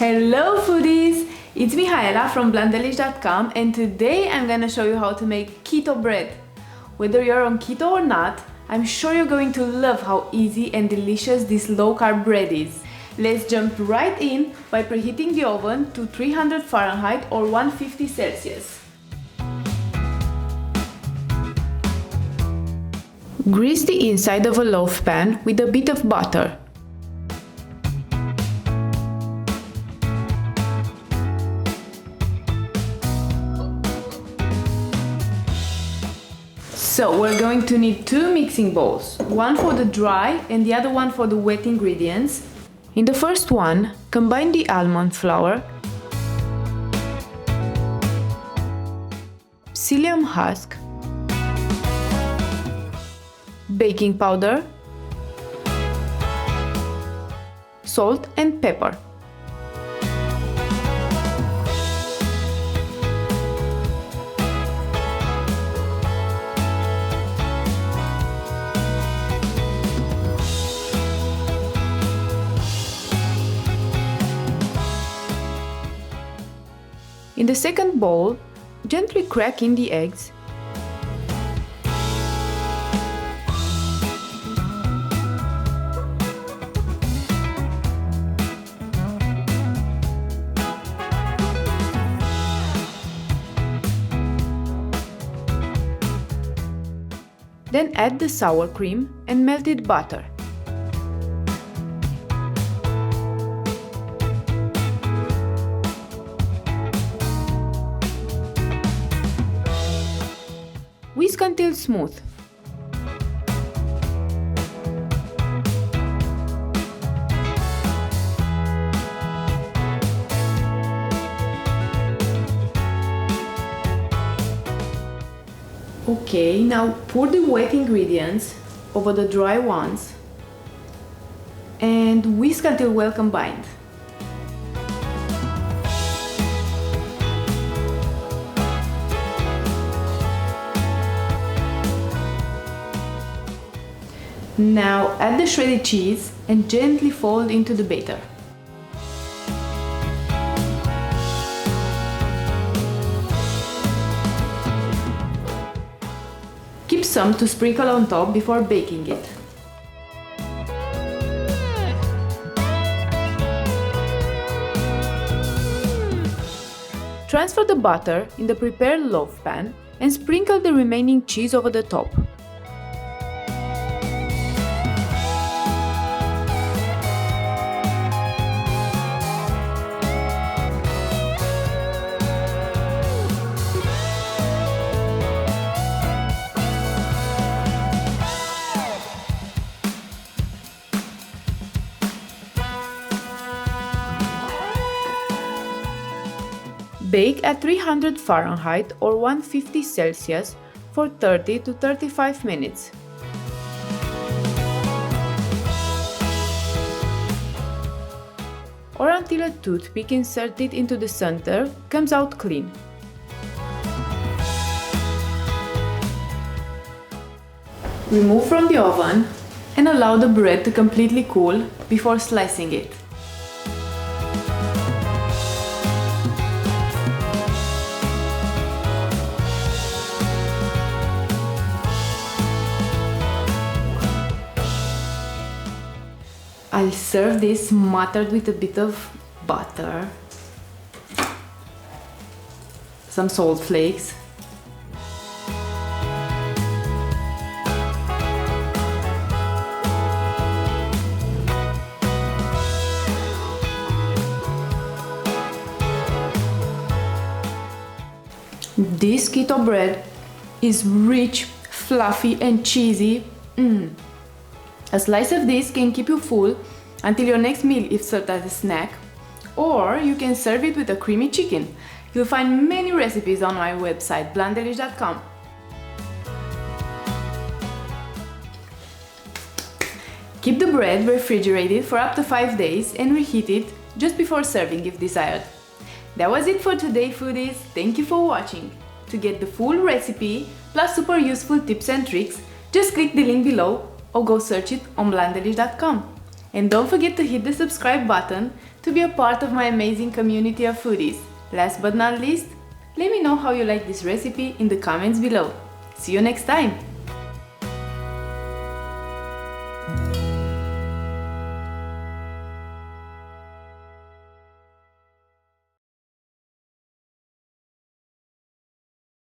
Hello foodies! It's Mihaela from Blondelish.com and today I'm gonna show you how to make keto bread. Whether you're on keto or not, I'm sure you're going to love how easy and delicious this low-carb bread is. Let's jump right in by preheating the oven to 300 Fahrenheit or 150 Celsius. Grease the inside of a loaf pan with a bit of butter. So we're going to need two mixing bowls, one for the dry and the other one for the wet ingredients. In the first one, combine the almond flour, psyllium husk, baking powder, salt and pepper. In the second bowl, gently crack in the eggs. Then add the sour cream and melted butter. Whisk until smooth. Okay, now pour the wet ingredients over the dry ones and whisk until well combined. Now add the shredded cheese and gently fold into the batter. Keep some to sprinkle on top before baking it. Transfer the butter in the prepared loaf pan and sprinkle the remaining cheese over the top. Bake at 300 Fahrenheit or 150 Celsius for 30 to 35 minutes. Or until a toothpick inserted into the center comes out clean. Remove from the oven and allow the bread to completely cool before slicing it. I'll serve this smothered with a bit of butter, some salt flakes, This keto bread is rich, fluffy and cheesy. A slice of this can keep you full until your next meal if served as a snack, or you can serve it with a creamy chicken. You'll find many recipes on my website blondelish.com. Keep the bread refrigerated for up to 5 days and reheat it just before serving if desired. That was it for today, foodies. Thank you for watching. To get the full recipe plus super useful tips and tricks, just click the link below or go search it on blondelish.com. And don't forget to hit the subscribe button to be a part of my amazing community of foodies. Last but not least, let me know how you like this recipe in the comments below. See you next time!